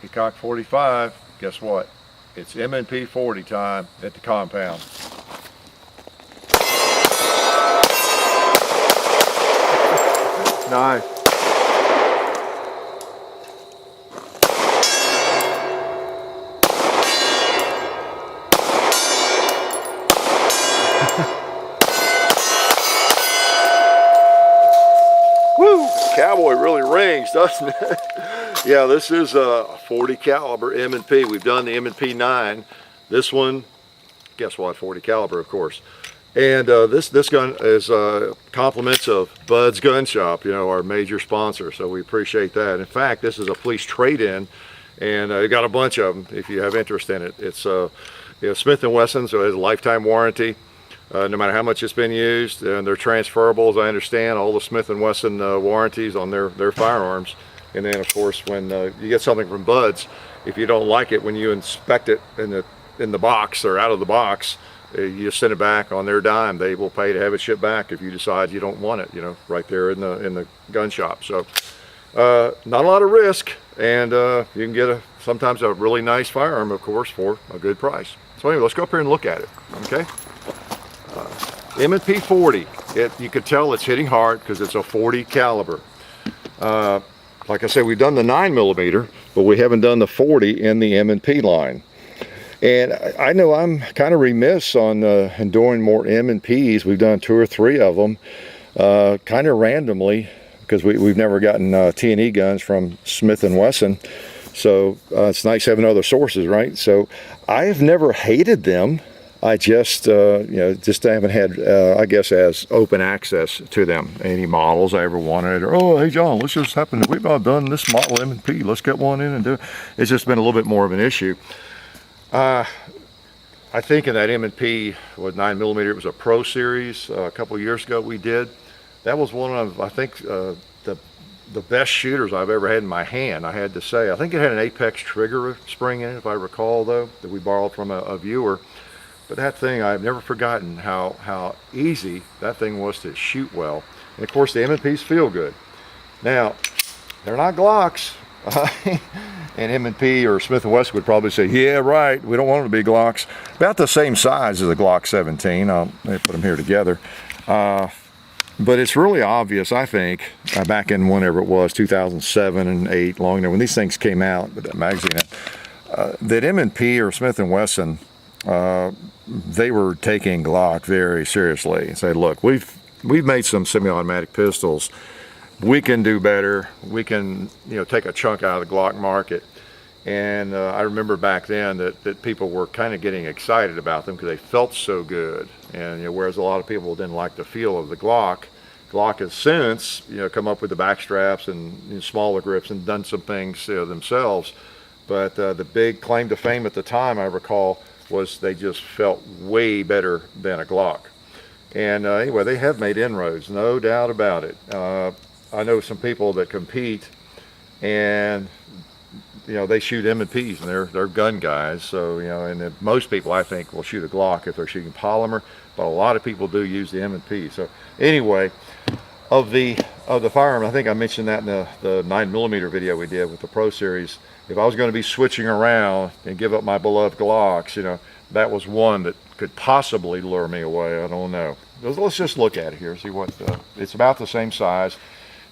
Peacock 45, guess what? It's M&P 40 time at the compound. Nice. Woo! Cowboy really rings, doesn't it? Yeah, this is a 40 caliber M&P. We've done the M&P 9. This one, guess what? 40 caliber, of course. And this gun is compliments of Bud's Gun Shop, you know, our major sponsor. So we appreciate that. In fact, this is a police trade-in, and you got a bunch of them if you have interest in it. It's you know, Smith & Wesson, so it has a lifetime warranty. No matter how much it's been used, and they're transferable, as I understand, all the Smith & Wesson warranties on their firearms. And then, of course, when you get something from Bud's, if you don't like it when you inspect it in the box or out of the box, you just send it back on their dime. They will pay to have it shipped back if you decide you don't want it. You know, right there in the gun shop. So, not a lot of risk, and you can get sometimes a really nice firearm, of course, for a good price. So anyway, let's go up here and look at it. Okay. M&P 40. You could tell it's hitting hard because it's a 40 caliber. Like I said, we've done the 9mm, but we haven't done the 40 in the M&P line. And I know I'm kind of remiss on doing more M&Ps. We've done 2 or 3 of them, kind of randomly, because we've never gotten T&E guns from Smith & Wesson. So it's nice having other sources, right? So I've never hated them. I just, you know, just haven't had, I guess, as open access to them. Any models I ever wanted, or, oh, hey, John, let's just happen, we've all done this model M&P, let's get one in and do it. It's just been a little bit more of an issue. I think in that M&P with 9mm, it was a Pro Series a couple of years ago we did. That was one of, I think, the best shooters I've ever had in my hand, I had to say. I think it had an Apex trigger spring in it, if I recall, though, that we borrowed from a viewer. But that thing, I've never forgotten how easy that thing was to shoot well. And of course, the M&Ps feel good. Now, they're not Glocks. And M&P or Smith & Wesson would probably say, yeah, right, we don't want them to be Glocks. About the same size as a Glock 17. Let me put them here together. But it's really obvious, I think, back in whenever it was, 2007 and 8, long ago, when these things came out with that magazine, that M&P or Smith & Wesson, they were taking Glock very seriously and said, look, we've made some semi-automatic pistols. We can do better. We can, you know, take a chunk out of the Glock market. And I remember back then that people were kind of getting excited about them because they felt so good. And, you know, whereas a lot of people didn't like the feel of the Glock. Glock has since, you know, come up with the back straps and, you know, smaller grips and done some things, you know, themselves. But the big claim to fame at the time, I recall, was they just felt way better than a Glock. And anyway, they have made inroads, no doubt about it. I know some people that compete, and you know, they shoot M&Ps, and they're gun guys. So, you know, and most people, I think, will shoot a Glock if they're shooting polymer, but a lot of people do use the M&P. So anyway, of the firearm, I think I mentioned that in the 9mm video we did with the Pro Series. If I was going to be switching around and give up my beloved Glocks, you know, that was one that could possibly lure me away. I don't know. Let's just look at it here, see what, it's about the same size.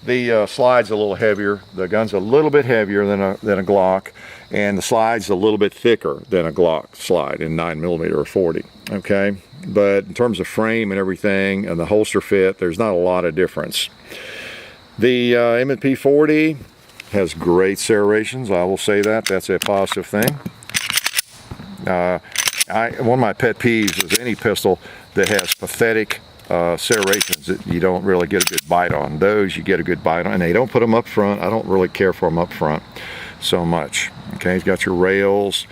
The slide's a little heavier. The gun's a little bit heavier than a Glock, and the slide's a little bit thicker than a Glock slide in 9mm or 40, okay? But in terms of frame and everything and the holster fit, there's not a lot of difference. The M&P 40 has great serrations, I will say that. That's a positive thing. One of my pet peeves is any pistol that has pathetic serrations that you don't really get a good bite on. Those you get a good bite on, and they don't put them up front. I don't really care for them up front so much. Okay, you've got your rails,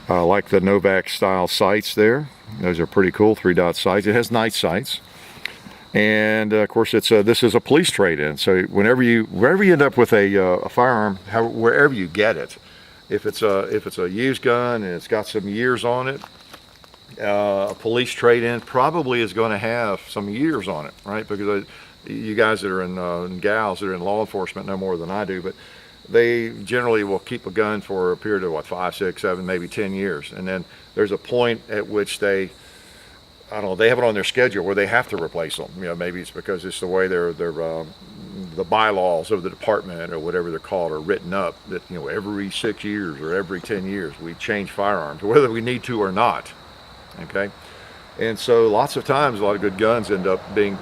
like the Novak style sights there. Those are pretty cool, 3-dot sights. It has night sights. And of course, this is a police trade-in. So wherever you end up with a firearm, wherever you get it, if it's a used gun and it's got some years on it, a police trade-in probably is going to have some years on it, right? Because you guys that are in and gals that are in law enforcement know more than I do, but they generally will keep a gun for a period of what, 5, 6, 7, maybe 10 years. And then there's a point at which they, I don't know, they have it on their schedule where they have to replace them. You know, maybe it's because it's the way the bylaws of the department or whatever they're called are written up, that, you know, every 6 years or every 10 years we change firearms, whether we need to or not. Okay, and so lots of times a lot of good guns end up being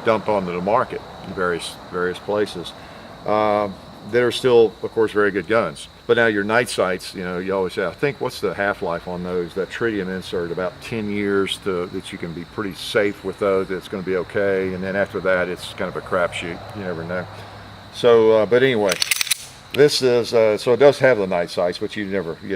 dumped onto the market in various places. That are still, of course, very good guns. But now your night sights, you know, you always say, I think, what's the half-life on those? That tritium insert, about 10 years that you can be pretty safe with those. It's going to be okay. And then after that, it's kind of a crapshoot. You never know. So, but anyway, this is so it does have the night sights, but you'd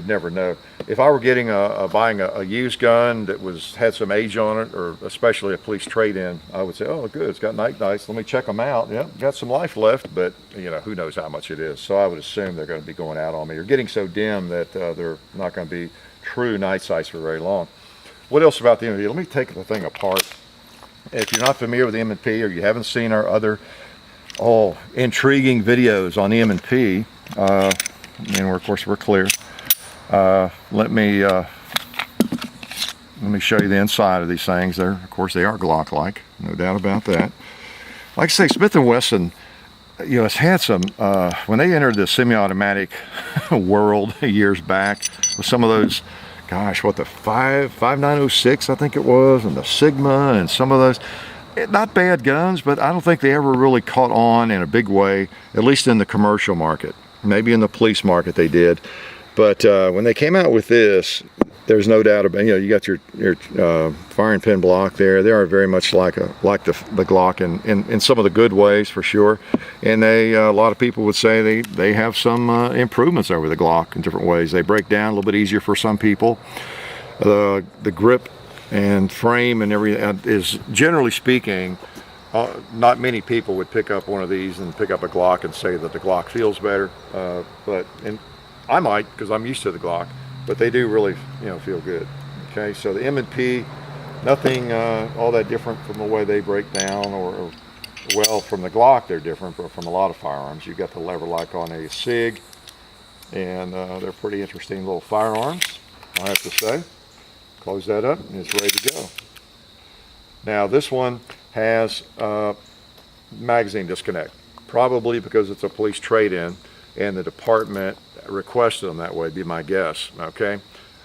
never know. If I were getting buying a used gun that had some age on it, or especially a police trade-in, I would say, oh, good, it's got night sights. Let me check them out. Yeah, got some life left, but you know, who knows how much it is. So I would assume they're going to be going out on me, or getting so dim that they're not going to be true night sights for very long. What else about the M&P? Let me take the thing apart. If you're not familiar with the M&P, or you haven't seen our other intriguing videos on the M&P, and of course we're clear. Let me show you the inside of these things. Of course, they are Glock-like, no doubt about that. Like I say, Smith & Wesson, you know, it's had some, when they entered the semi-automatic world years back, with some of those, gosh, what, the 5906, I think it was, and the Sigma, and some of those, not bad guns, but I don't think they ever really caught on in a big way, at least in the commercial market. Maybe in the police market they did. But when they came out with this, there's no doubt about, you know, you got your firing pin block there. They are very much like the Glock in some of the good ways, for sure. And a lot of people would say they have some improvements over the Glock in different ways. They break down a little bit easier for some people. The grip and frame and everything is, generally speaking, not many people would pick up one of these and pick up a Glock and say that the Glock feels better. And I might, because I'm used to the Glock, but they do really, you know, feel good. Okay, so the M&P, nothing all that different from the way they break down, or well, from the Glock they're different, but from a lot of firearms. You've got the lever like on a SIG, and they're pretty interesting little firearms, I have to say. Close that up and it's ready to go. Now this one has magazine disconnect, probably because it's a police trade-in and the department requested them that way, be my guess. Okay,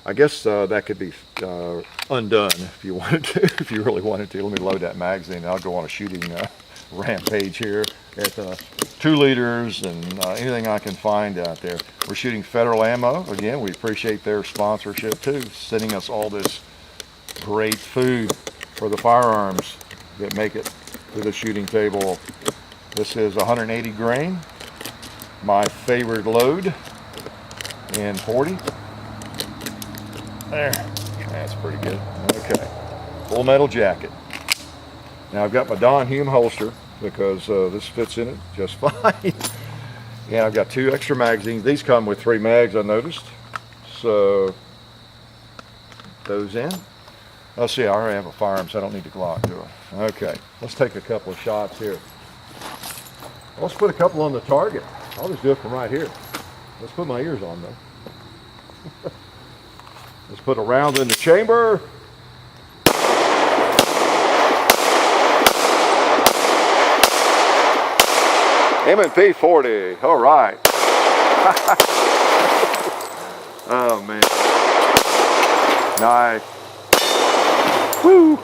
I guess that could be undone if you wanted to, if you really wanted to. Let me load that magazine and I'll go on a shooting rampage here at 2 liters and anything I can find out there. We're shooting Federal Ammo. Again, we appreciate their sponsorship too, sending us all this great food for the firearms that make it to the shooting table. This is 180 grain, my favorite load in 40. There, that's pretty good. Okay, full metal jacket. Now I've got my Don Hume holster because this fits in it just fine. And I've got 2 extra magazines. These come with 3 mags, I noticed. So those in. Let's see, I already have a firearm, so I don't need the Glock, do I? Okay, let's take a couple of shots here. Let's put a couple on the target. I'll just do it from right here. Let's put my ears on though. Let's put a round in the chamber. M&P 40, all right. Oh man, nice. Woo.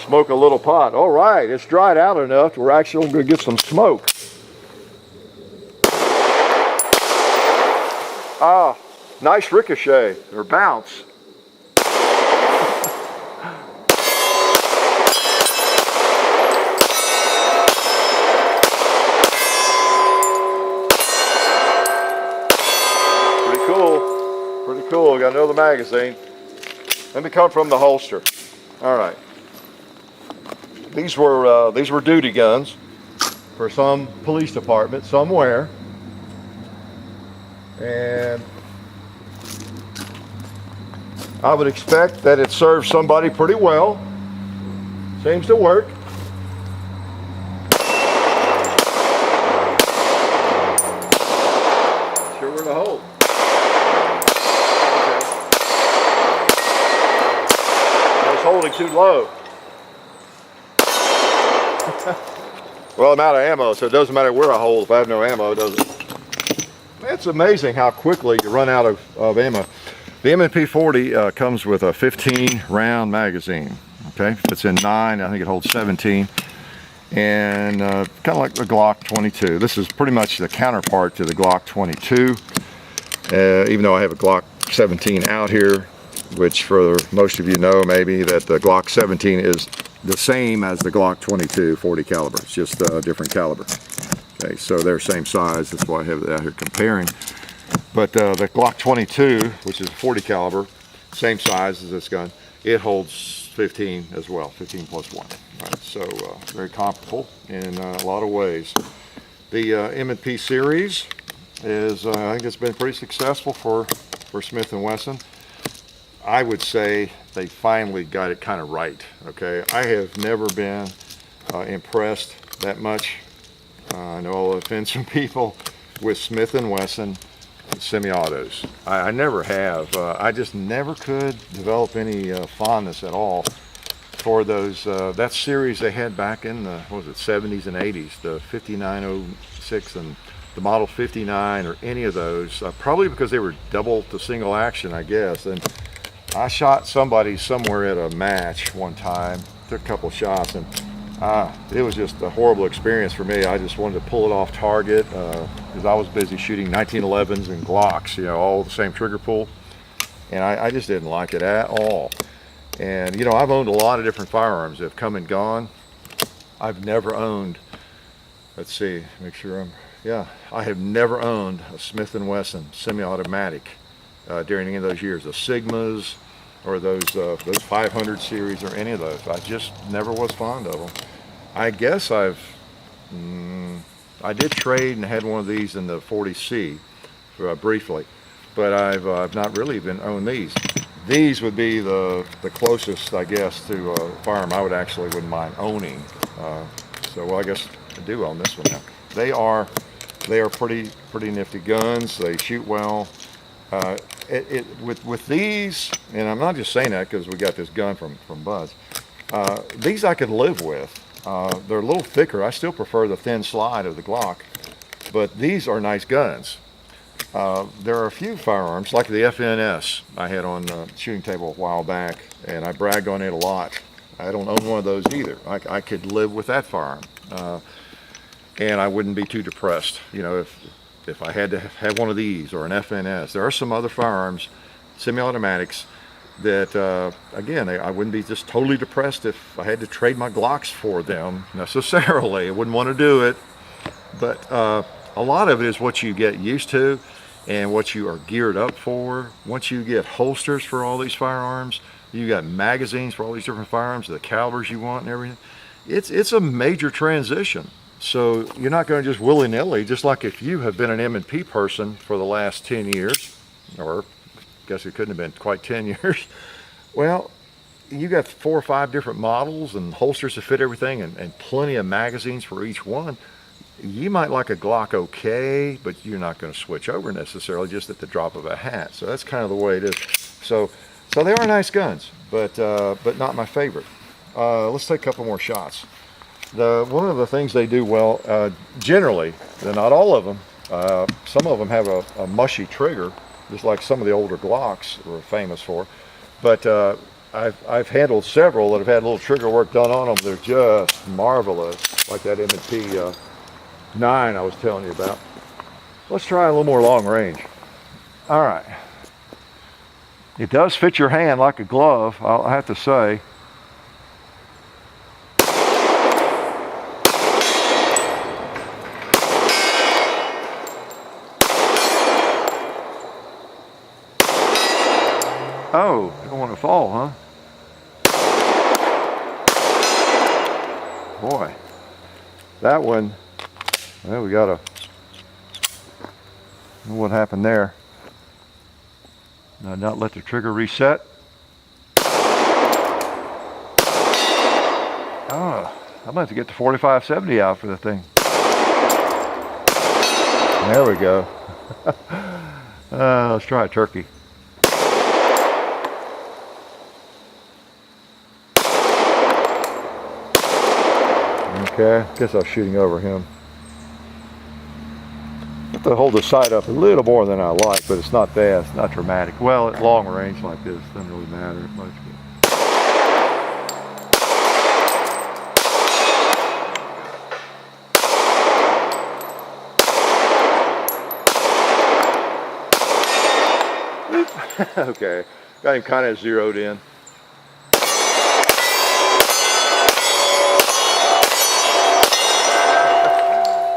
Smoke a little pot. All right, it's dried out enough. We're actually going to get some smoke. Ah, nice ricochet or bounce. Pretty cool. Pretty cool. Got another magazine. Let me come from the holster. All right. These were duty guns for some police department somewhere, and I would expect that it serves somebody pretty well. Seems to work. too low. Well, I'm out of ammo, so it doesn't matter where I hold. If I have no ammo, it doesn't. It's amazing how quickly you run out of ammo. The M&P 40 comes with a 15 round magazine. Okay, if it's in 9, I think it holds 17. And kind of like the Glock 22. This is pretty much the counterpart to the Glock 22. Even though I have a Glock 17 out here, which for most of you know maybe that the Glock 17 is the same as the Glock 22 40 caliber. It's just a different caliber. Okay, so they're same size. That's why I have it out here comparing. But the Glock 22, which is 40 caliber, same size as this gun, it holds 15 as well, 15 plus 1. Right, so very comparable in a lot of ways. The M&P series is, I think it's been pretty successful for Smith & Wesson. I would say they finally got it kind of right. Okay, I have never been impressed that much. I know I'll offend some people with Smith & Wesson semi-autos. I never have. I just never could develop any fondness at all for those. That series they had back in the, what was it, 70s and 80s, the 5906 and the Model 59 or any of those. Probably because they were double to single action, I guess. And I shot somebody somewhere at a match one time, took a couple shots, and it was just a horrible experience for me. I just wanted to pull it off target because I was busy shooting 1911s and Glocks, you know, all the same trigger pull, and I just didn't like it at all. And you know, I've owned a lot of different firearms that have come and gone. I've never owned, let's see, make sure I'm, yeah, I have never owned a Smith & Wesson semi-automatic during any of those years, the Sigmas or those 500 series or any of those. I just never was fond of them. I guess I did trade and had one of these in the 40C briefly, but I've not really been owned these. These would be the closest, I guess, to a firearm I wouldn't mind owning. So well, I guess I do own this one now. They are pretty nifty guns. They shoot well. With these, and I'm not just saying that because we got this gun from Buzz. These I could live with. They're a little thicker. I still prefer the thin slide of the Glock, but these are nice guns. There are a few firearms like the FNS I had on the shooting table a while back, and I bragged on it a lot. I don't own one of those either. I could live with that firearm, and I wouldn't be too depressed. You know, if I had to have one of these or an FNS. There are some other firearms, semi-automatics, that again, I wouldn't be just totally depressed if I had to trade my Glocks for them necessarily. I wouldn't want to do it, but a lot of it is what you get used to and what you are geared up for. Once you get holsters for all these firearms, you got magazines for all these different firearms, the calibers you want and everything. It's a major transition. So you're not going to just willy-nilly, just like if you have been an M&P person for the last 10 years, or I guess it couldn't have been quite 10 years. Well, you got 4 or 5 different models and holsters to fit everything and plenty of magazines for each one. You might like a Glock okay, but you're not going to switch over necessarily just at the drop of a hat. So that's kind of the way it is. So they are nice guns, but not my favorite. Let's take a couple more shots. One of the things they do well, generally, not all of them, some of them have a mushy trigger, just like some of the older Glocks were famous for. But I've handled several that have had a little trigger work done on them. They're just marvelous, like that M&P 9 I was telling you about. Let's try a little more long range. All right. It does fit your hand like a glove, I'll have to say. Oh, you don't want to fall, huh? Boy, that one, well, we got what happened there. Now, not let the trigger reset. Oh, I'm going to have to get the 4570 out for the thing. There we go. Let's try a turkey. Okay, I guess I was shooting over him. I have to hold the sight up a little more than I like, but it's not bad, it's not dramatic. Well, at long range like this, doesn't really matter much. Okay, got him kind of zeroed in.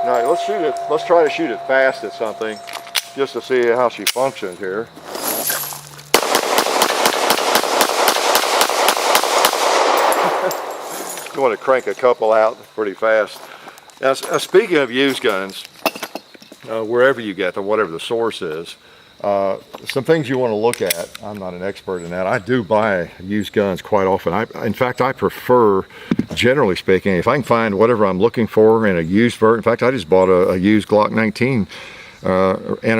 All right, let's shoot it. Let's try to shoot it fast at something, just to see how she functions here. You want to crank a couple out pretty fast. Now, speaking of used guns, wherever you get them, whatever the source is, some things you want to look at. I'm not an expert in that. I do buy used guns quite often. In fact, I prefer, generally speaking, if I can find whatever I'm looking for in a used version. In fact, I just bought a used Glock 19 and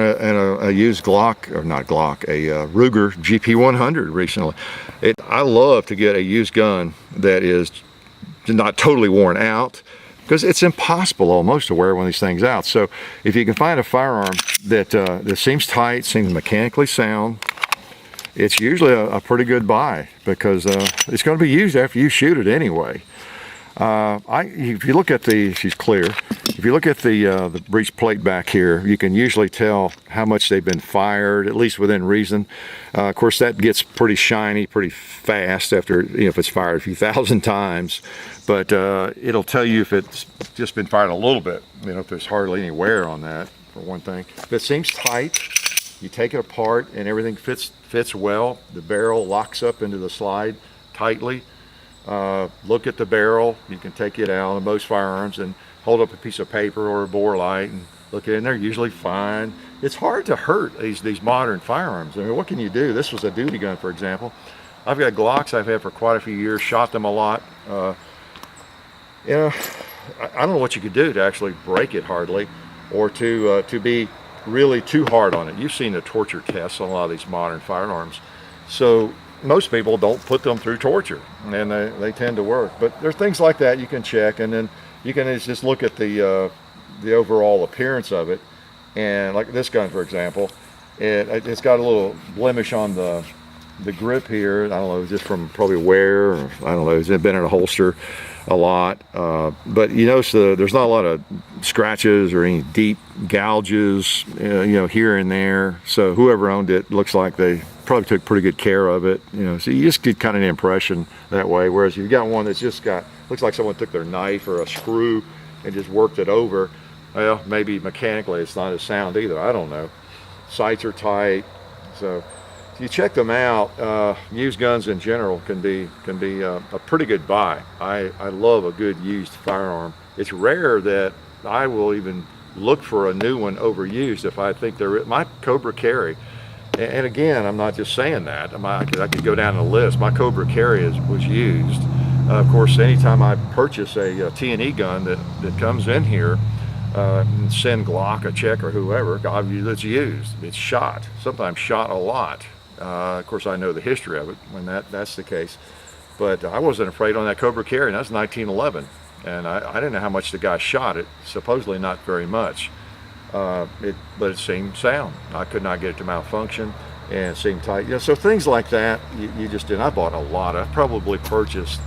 a used Glock, or not Glock, a Ruger GP100 recently. I love to get a used gun that is not totally worn out, because it's impossible almost to wear one of these things out. So if you can find a firearm that seems tight, seems mechanically sound, it's usually a pretty good buy, because it's going to be used after you shoot it anyway. If you look at she's clear. If you look at the breech plate back here, you can usually tell how much they've been fired, at least within reason. Of course, that gets pretty shiny pretty fast after, if it's fired a few thousand times. But it'll tell you if it's just been fired a little bit. If there's hardly any wear on that, for one thing. If it seems tight, you take it apart and everything fits well. The barrel locks up into the slide tightly. Look at the barrel. You can take it out on most firearms and hold up a piece of paper or a bore light and look at it, and they're usually fine. It's hard to hurt these modern firearms. I mean, what can you do? This was a duty gun, for example. I've got Glocks I've had for quite a few years, shot them a lot. I don't know what you could do to actually break it hardly, or to be really too hard on it. You've seen the torture tests on a lot of these modern firearms. So most people don't put them through torture, and they tend to work. But there's things like that you can check, and then you can just look at the overall appearance of it. And like this gun, for example, it's got a little blemish on the grip here. I don't know, just from probably wear, or I don't know, it's been in a holster a lot. But you notice there's not a lot of scratches or any deep gouges, here and there. So whoever owned it looks like they probably took pretty good care of it. So you just get kind of an impression that way. Whereas you've got one that's just looks like someone took their knife or a screw and just worked it over. Well, maybe mechanically it's not as sound either. I don't know. Sights are tight, so if you check them out. Used guns in general can be a pretty good buy. I love a good used firearm. It's rare that I will even look for a new one overused if I think my Cobra Carry. And again, I'm not just saying that. I could go down the list. My Cobra Carry was used. Of course, anytime I purchase a T&E gun that comes in here, and send Glock a check or whoever, it's used. It's shot. Sometimes shot a lot. Of course, I know the history of it when that's the case. But I wasn't afraid on that Cobra Carry, and that's 1911. And I didn't know how much the guy shot it. Supposedly not very much. But it seemed sound. I could not get it to malfunction, and it seemed tight. So things like that, you just did. I bought a lot. I probably purchased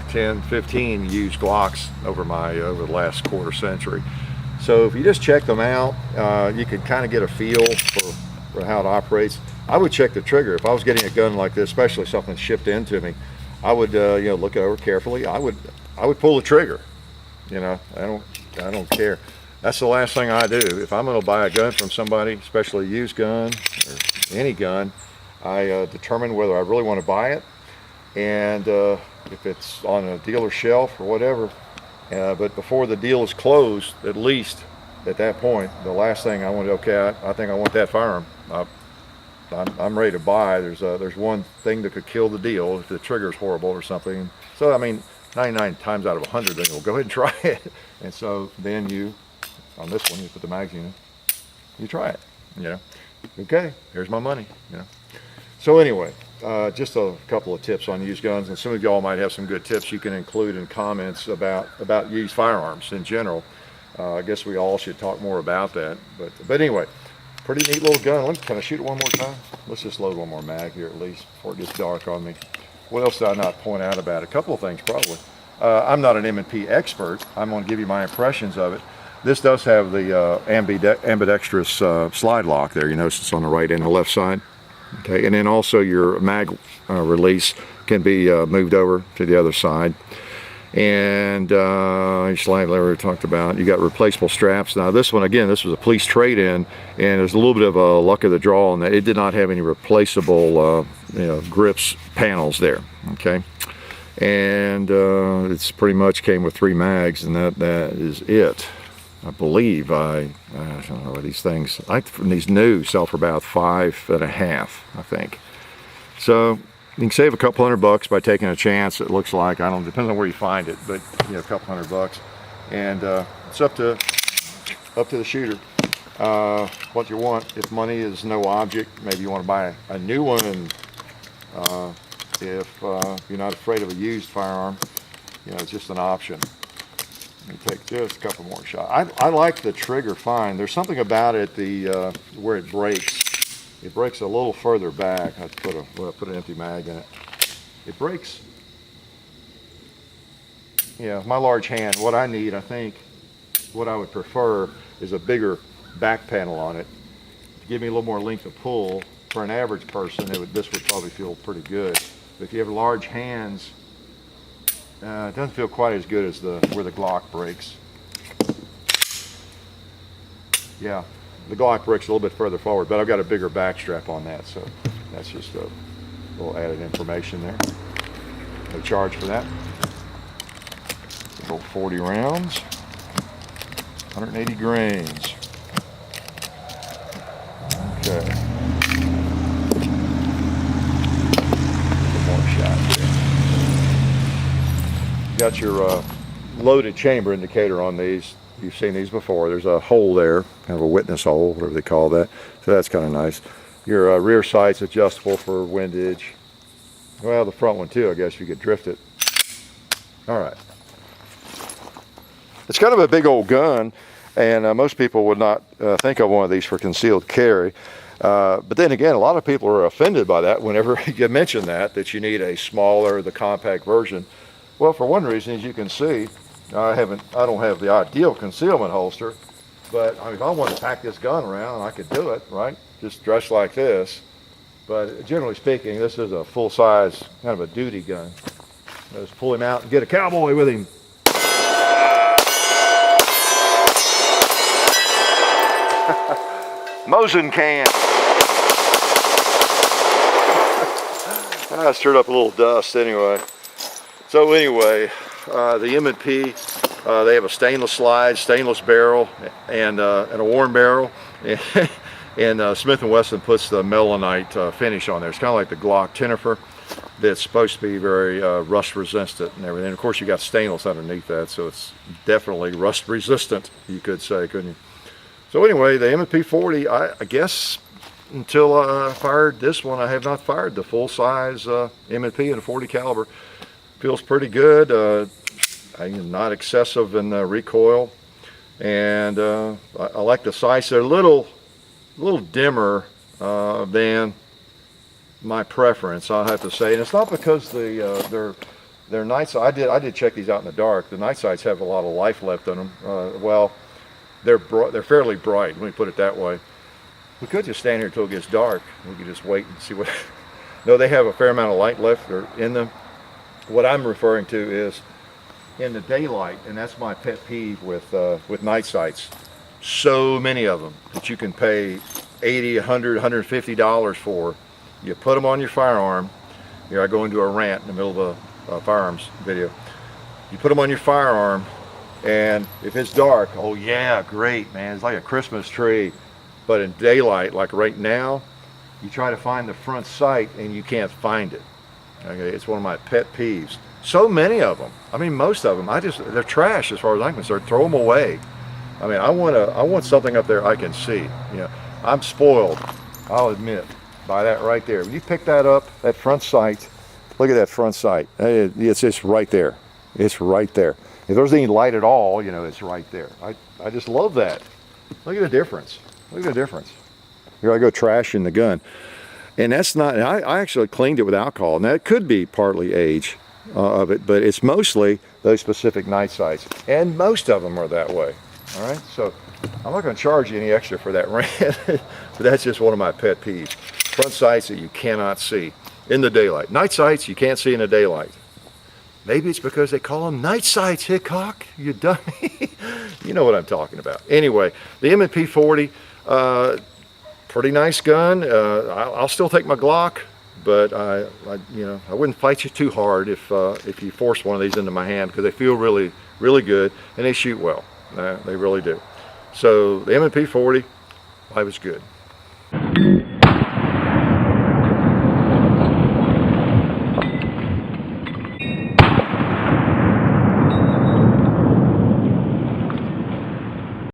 10, 15 used Glocks over the last quarter century. So if you just check them out, you can kind of get a feel for how it operates. I would check the trigger. If I was getting a gun like this, especially something shipped into me, I would look it over carefully. I would pull the trigger. I don't care. That's the last thing I do. If I'm going to buy a gun from somebody, especially a used gun or any gun, I determine whether I really want to buy it, and if it's on a dealer shelf or whatever. But before the deal is closed, at least at that point, the last thing I want I think I want that firearm. I'm ready to buy. There's one thing that could kill the deal if the trigger's horrible or something. So 99 times out of 100, then you'll go ahead and try it. And so then on this one, you put the magazine in, you try it. Okay, here's my money. So anyway, just a couple of tips on used guns, and some of y'all might have some good tips you can include in comments about used firearms in general. I guess we all should talk more about that. But anyway, pretty neat little gun. Can I shoot it one more time? Let's just load one more mag here at least before it gets dark on me. What else did I not point out about it? A couple of things probably. I'm not an M&P expert. I'm going to give you my impressions of it. This does have the ambidextrous slide lock there. You notice it's on the right and the left side. Okay, and then also your mag release can be moved over to the other side. And your slide lever we talked about. You got replaceable straps. Now this one, again, this was a police trade-in, and there's a little bit of a luck of the draw in that it did not have any replaceable grips panels there. Okay, and it's pretty much came with 3 mags, and that is it. I believe I don't know, these things, these new sell for about $5.50, I think. So you can save a couple $100 by taking a chance. It looks like, I don't, depends on where you find it, but a couple $100, and it's up to the shooter. What you want, if money is no object, maybe you want to buy a new one, and if you're not afraid of a used firearm, it's just an option. Let me take just a couple more shots. I like the trigger fine. There's something about it, where it breaks. It breaks a little further back. I put an empty mag in it. It breaks. Yeah, my large hand. What I need, I think, what I would prefer is a bigger back panel on it to give me a little more length of pull. For an average person, this would probably feel pretty good. But if you have large hands, it doesn't feel quite as good as where the Glock breaks. Yeah, the Glock breaks a little bit further forward, but I've got a bigger back strap on that, so that's just a little added information there. No charge for that. About 40 rounds, 180 grains. Okay. One more shot here. Got your loaded chamber indicator on these. You've seen these before. There's a hole there, kind of a witness hole, whatever they call that. So that's kind of nice. Your rear sight's adjustable for windage. Well, the front one too, I guess you could drift it. All right. It's kind of a big old gun, and most people would not think of one of these for concealed carry. But then again, a lot of people are offended by that whenever you mention that you need a smaller, the compact version. Well, for one reason, as you can see, I don't have the ideal concealment holster, but I mean, if I want to pack this gun around, I could do it, right? Just dress like this. But generally speaking, this is a full-size, kind of a duty gun. Just pull him out and get a cowboy with him. Mosin can. I stirred up a little dust anyway. So anyway, the M&P, they have a stainless slide, stainless barrel, and a worn barrel. And Smith & Wesson puts the melanite finish on there. It's kind of like the Glock Tennifer that's supposed to be very rust resistant and everything. And of course, you got stainless underneath that, so it's definitely rust resistant, you could say, couldn't you? So anyway, the M&P 40, I guess until I fired this one, I have not fired the full-size M&P in a 40 caliber. Feels pretty good. Not excessive in recoil, and I like the sights. They're a little dimmer than my preference, I'll have to say. And it's not because their night sight. I did check these out in the dark. The night sights have a lot of life left in them. Well, they're fairly bright. Let me put it that way. We could just stand here until it gets dark. We could just wait and see what. No, they have a fair amount of light left in them. What I'm referring to is in the daylight, and that's my pet peeve with night sights. So many of them that you can pay $80, $100, $150 for. You put them on your firearm. Here I go into a rant in the middle of a firearms video. You put them on your firearm, and if it's dark, oh yeah, great, man. It's like a Christmas tree. But in daylight, like right now, you try to find the front sight and you can't find it. Okay, it's one of my pet peeves. So many of them. I mean, most of them. They're trash as far as I'm concerned. Throw them away. I mean, I want something up there I can see. I'm spoiled, I'll admit. by that right there. When you pick that up, that front sight, look at that front sight. It's just right there. It's right there. If there's any light at all, you know, it's right there. I just love that. Look at the difference. Look at the difference. Here I go trashing the gun. And that's not, I actually cleaned it with alcohol. Now it could be partly age of it, but it's mostly those specific night sights. And most of them are that way. All right, so I'm not going to charge you any extra for that rant, but that's just one of my pet peeves. Front sights that you cannot see in the daylight. Night sights you can't see in the daylight. Maybe it's because they call them night sights, Hickok, you dummy. You know what I'm talking about. Anyway, the M&P 40, pretty nice gun. I'll still take my Glock, but I wouldn't fight you too hard if you force one of these into my hand, because they feel really, really good and they shoot well. They really do. So the M&P 40, I was good.